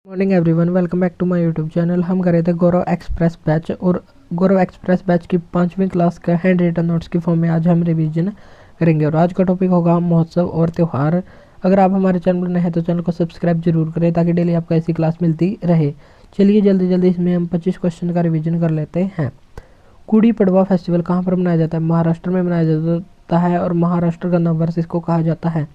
Morning everyone, welcome back to my YouTube channel. हम कर रहे थे गौरव एक्सप्रेस बैच और गौरव एक्सप्रेस बैच की 5वीं क्लास का हैंड रिटन नोट्स की फॉर्म में आज हम रिवीजन करेंगे और आज का टॉपिक होगा महोत्सव और त्यौहार। अगर आप हमारे चैनल पर नए हैं तो चैनल को सब्सक्राइब जरूर करें ताकि डेली आपको ऐसी क्लास मिलती रहे। चलिए जल्दी जल्दी इसमें हम 25 क्वेश्चन का रिविजन कर लेते हैं। गुड़ी पड़वा फेस्टिवल कहाँ पर मनाया जाता है? महाराष्ट्र में मनाया जाता है और महाराष्ट्र का नववर्ष इसको कहा जाता है।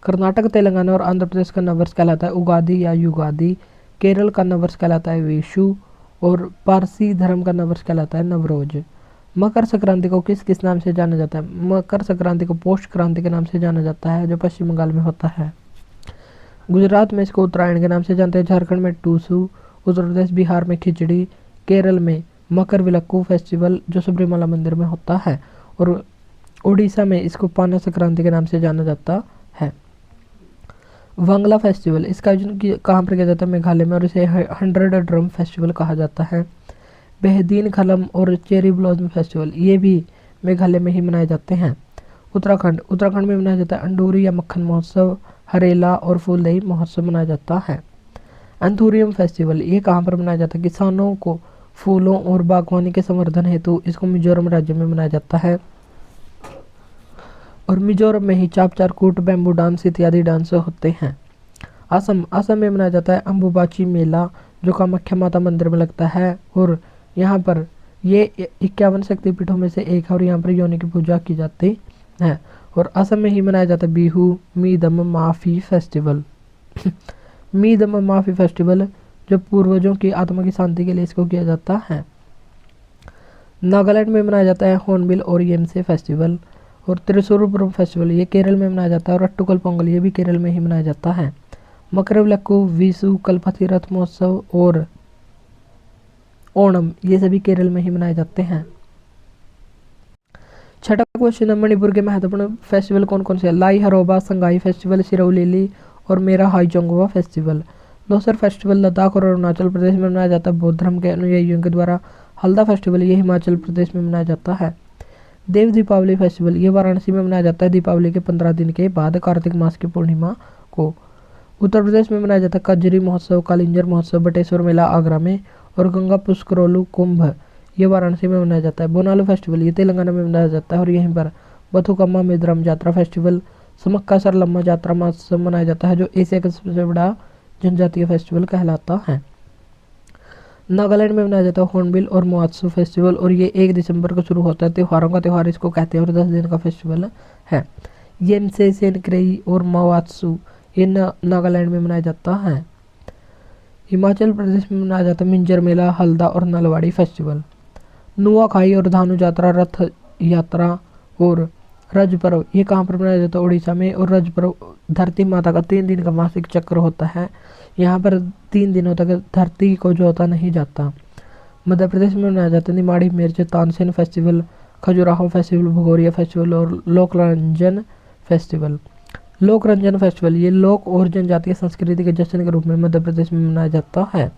कर्नाटक, तेलंगाना और आंध्र प्रदेश का नववर्ष कहलाता है उगादि या युगादि। केरल का नववर्ष कहलाता है विशु और पारसी धर्म का नववर्ष कहलाता है नवरोज। मकर संक्रांति को किस किस नाम से जाना जाता है? मकर संक्रांति को पौष क्रांति के नाम से जाना जाता है जो पश्चिम बंगाल में होता है। गुजरात में इसको उत्तरायण के नाम से जानते हैं, झारखंड में टूसू, उत्तर प्रदेश बिहार में खिचड़ी, केरल में मकर विलक्कू फेस्टिवल जो सबरीमाला मंदिर में होता है और उड़ीसा में इसको पाना संक्रांति के नाम से जाना जाता है। वांगला फेस्टिवल इसका आयोजन कहाँ पर किया जाता है? मेघालय में और इसे 100 ड्रम फेस्टिवल कहा जाता है। बेहदीन खलम और चेरी ब्लॉसम फेस्टिवल ये भी मेघालय में ही मनाए जाते हैं। उत्तराखंड में मनाया जाता है अंडोरी या मक्खन महोत्सव, हरेला और फूलदही महोत्सव मनाया जाता है। एंथूरियम फेस्टिवल ये कहाँ पर मनाया जाता है? किसानों को फूलों और बागवानी के संवर्धन हेतु इसको मिजोरम राज्य में मनाया जाता है और मिजोरम में ही चाप चारकूट, बैम्बू डांस इत्यादि डांस होते हैं। असम में मनाया जाता है अम्बुबाची मेला जो कामाख्या माता मंदिर में लगता है और यहाँ पर ये 51 शक्तिपीठों में से एक है और यहाँ पर योनि की पूजा की जाती है। और असम में ही मनाया जाता है बिहू मीदम माफी फेस्टिवल। मीदम माफी फेस्टिवल जो पूर्वजों की आत्मा की शांति के लिए इसको किया जाता है। नागालैंड में मनाया जाता है हॉर्नबिल और येमसे फेस्टिवल और त्रिशूरपुरम फेस्टिवल ये केरल में मनाया जाता है और अट्टुकल पोंगल ये भी केरल में ही मनाया जाता है। मकरविलक्कू, विशु, कल्पथी रथ महोत्सव और ओणम ये सभी केरल में ही मनाए जाते हैं। छठा क्वेश्चन है मणिपुर के महत्वपूर्ण फेस्टिवल कौन कौन से हैं? लाई हरोबा, संगाई फेस्टिवल, सिरोलिली और मेरा हाईजोंगवा फेस्टिवल। लोसर फेस्टिवल लद्दाख और अरुणाचल प्रदेश में मनाया जाता है बौद्ध धर्म के अनुयायियों के द्वारा। हल्दा फेस्टिवल ये हिमाचल प्रदेश में मनाया जाता है। देव दीपावली फेस्टिवल ये वाराणसी में मनाया जाता है दीपावली के 15 दिन के बाद कार्तिक मास की पूर्णिमा को। उत्तर प्रदेश में मनाया जाता है कजरी महोत्सव, कालिंजर महोत्सव, बटेश्वर मेला आगरा में और गंगा पुष्करोलू कुंभ ये वाराणसी में मनाया जाता है। बोनालू फेस्टिवल ये तेलंगाना में मनाया जाता है और यहीं पर बथुकम्मा मिद्रम जात्रा फेस्टिवल, समक्का सरलम्मा जात्रा महोत्सव मनाया जाता है जो एशिया का सबसे बड़ा जनजातीय फेस्टिवल कहलाता है। नागालैंड में मनाया जाता है हॉर्नबिल और मोआत्सु फेस्टिवल और ये 1 दिसंबर को शुरू होता है। त्योहारों का त्यौहार इसको कहते हैं और 10 दिन का फेस्टिवल है। येमसे, सेनक्रेई और मोआत्सु ये नागालैंड में मनाया जाता है। हिमाचल प्रदेश में मनाया जाता है मिंजर मेला, हल्दा और नलवाड़ी फेस्टिवल। नुआखाई और धानु यात्रा, रथ यात्रा और रज पर्व ये कहाँ पर मनाया जाता है? उड़ीसा में और रज पर्व धरती माता का 3 दिन का मासिक चक्र होता है। यहाँ पर 3 दिनों तक धरती को जोता नहीं जाता। मध्य प्रदेश में मनाया जाता है निमाड़ी मिर्च, Tansen festival, Khajuraho festival, Bhagoria festival और लोकरंजन फेस्टिवल। लोकरंजन फेस्टिवल ये लोक और जनजातीय संस्कृति के जश्न के रूप में मध्य प्रदेश में मनाया जाता है।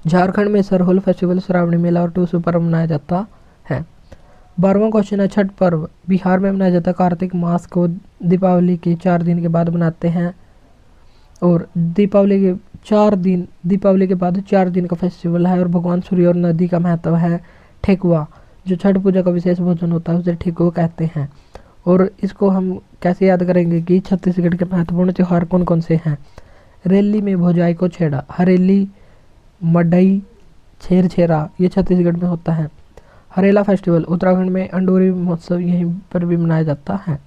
झारखंड में सरहुल फेस्टिवल, श्रावणी मेला और टूसू पर्व मनाया जाता है। 12वां क्वेश्चन है छठ पर्व बिहार में मनाया जाता है कार्तिक मास को दीपावली के 4 दिन के बाद मनाते हैं और दीपावली के बाद 4 दिन का फेस्टिवल है और भगवान सूर्य और नदी का महत्व है। ठेकुआ जो छठ पूजा का विशेष भोजन होता है उसे ठेकुआ कहते हैं और इसको हम कैसे याद करेंगे कि छत्तीसगढ़ के महत्वपूर्ण त्यौहार कौन कौन से हैं? रेली में भोजाई को छेड़ा, हरेली, मडई, छेरछेरा ये छत्तीसगढ़ में होता है। हरेला फेस्टिवल उत्तराखंड में अंडोरी महोत्सव यहीं पर भी मनाया जाता है।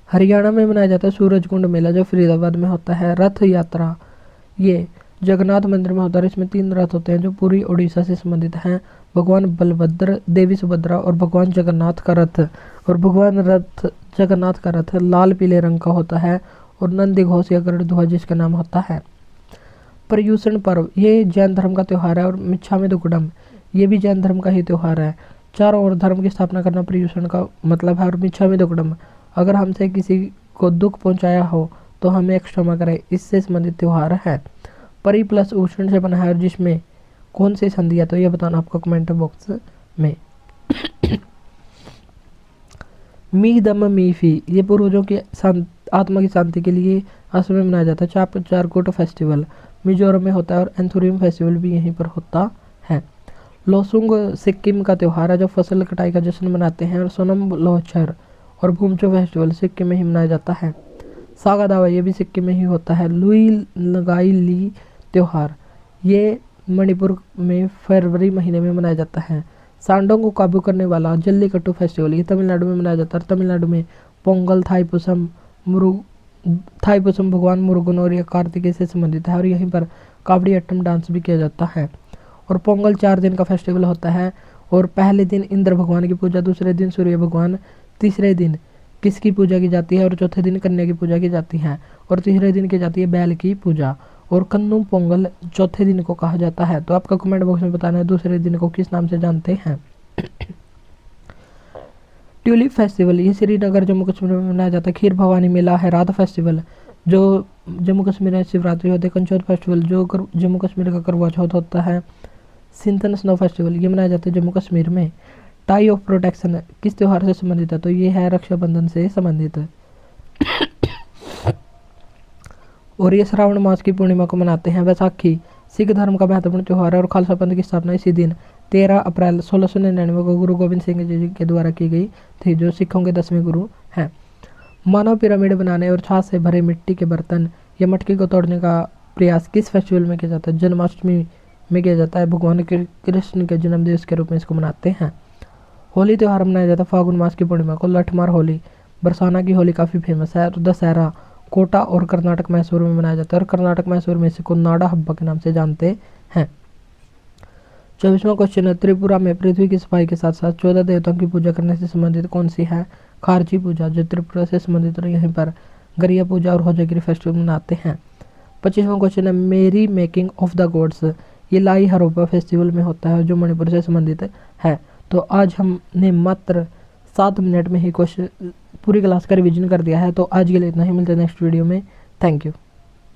हरियाणा में मनाया जाता है सूरजकुंड मेला जो फरीदाबाद में होता है। रथ यात्रा ये जगन्नाथ मंदिर में होता है। इसमें 3 रथ होते हैं जो पूरी उड़ीसा से संबंधित हैं। भगवान बलभद्र, देवी सुभद्रा और भगवान जगन्नाथ का रथ और जगन्नाथ का रथ लाल पीले रंग का होता है और नंदी घोष या गरुड़ ध्वज इसका नाम होता है। पर्युषण पर्व ये जैन धर्म का त्यौहार है और मिच्छामी दुक्कड़म ये भी जैन धर्म का ही त्यौहार है। चारों ओर धर्म की स्थापना करना पर्युषण का मतलब है और मिच्छामी दुक्कड़म अगर हमसे किसी को दुख पहुंचाया हो तो हमें क्षमा करें इससे संबंधित त्यौहार है। परि प्लस उष्ण से बना है और जिसमें कौन सी संधि है तो ये बताना आपको कमेंट बॉक्स में। मी दम मी फी ये पूर्वजों की आत्मा की शांति के लिए असम में मनाया जाता है चारकोट फेस्टिवल, मिजोरम में होता है और एंथुरियम फेस्टिवल भी यहीं पर होता है। लोसुंग सिक्किम का त्यौहार है जो फसल कटाई का जश्न मनाते हैं। और सोनम लोचर और भूमचो फेस्टिवल सिक्किम में ही मनाया जाता है। सागा दावा ये भी सिक्किम में ही होता है। लुई लगाई ली त्यौहार ये मणिपुर में फरवरी महीने में मनाया जाता है। सांडों को काबू करने वाला जल्लीकट्टू फेस्टिवल ये तमिलनाडु में मनाया जाता है। तमिलनाडु में पोंगल थाईपुसम भगवान मुरुगन और ये कार्तिकेय से संबंधित है और यहीं पर कावड़ी अट्टम डांस भी किया जाता है। और पोंगल 4 दिन का फेस्टिवल होता है और पहले दिन इंद्र भगवान की पूजा, दूसरे दिन सूर्य भगवान, तीसरे दिन किसकी पूजा की जाती है और चौथे दिन कन्या की पूजा की जाती है और तीसरे दिन की जाती है बैल की पूजा। और कन्नू पोंगल चौथे दिन को कहा जाता है। तो आपका कमेंट बॉक्स में बताना है दूसरे दिन को किस नाम से जानते हैं। ट्यूलिप फेस्टिवल ये श्रीनगर जम्मू कश्मीर में मनाया जाता है। खीर भवानी मेला है। रात फेस्टिवल जो जम्मू कश्मीर में शिवरात्रि होती है। कंचौत फेस्टिवल जो जम्मू कश्मीर का करवा चौथ होता है। सिंथन स्नो फेस्टिवल ये मनाया जाता है जम्मू कश्मीर में। टाई ऑफ प्रोटेक्शन किस त्यौहार से संबंधित है, तो ये है रक्षाबंधन से संबंधित है। और ये श्रावण मास की पूर्णिमा को मनाते हैं। बैसाखी सिख धर्म का महत्वपूर्ण त्यौहार है और खालसा पंथ की स्थापना इसी दिन 13 अप्रैल 1699 को गुरु गोविंद सिंह जी के द्वारा की गई थी जो सिखों के 10वें गुरु हैं। मानव पिरामिड बनाने और छाछ से भरे मिट्टी के बर्तन या मटकी को तोड़ने का प्रयास किस फेस्टिवल में किया जाता है, जन्माष्टमी में किया जाता है। भगवान कृष्ण के जन्म दिवस के रूप में इसको मनाते हैं। होली त्यौहार मनाया जाता है फागुन मास की पूर्णिमा को। लठमार होली बरसाना की होली काफ़ी फेमस है। और दशहरा कोटा और कर्नाटक मैसूर में मनाया जाता है और कर्नाटक मैसूर में इसको नाड़ा हब्बा के नाम से जानते हैं। 24वां क्वेश्चन, त्रिपुरा में पृथ्वी की सफाई के साथ साथ 14 देवताओं की पूजा करने से संबंधित कौन सी है, खारची पूजा जो त्रिपुरा से संबंधित और यहीं पर गरिया पूजा और होजागिरी फेस्टिवल मनाते हैं। 25वां क्वेश्चन है, मेरी मेकिंग ऑफ द गॉड्स ये लाई हरोपा फेस्टिवल में होता है जो मणिपुर से संबंधित है। तो आज हमने मात्र 7 मिनट में ही क्वेश्चन पूरी क्लास का रिवीजन कर दिया है। तो आज के लिए इतना ही, मिलते हैं नेक्स्ट वीडियो में। Thank you.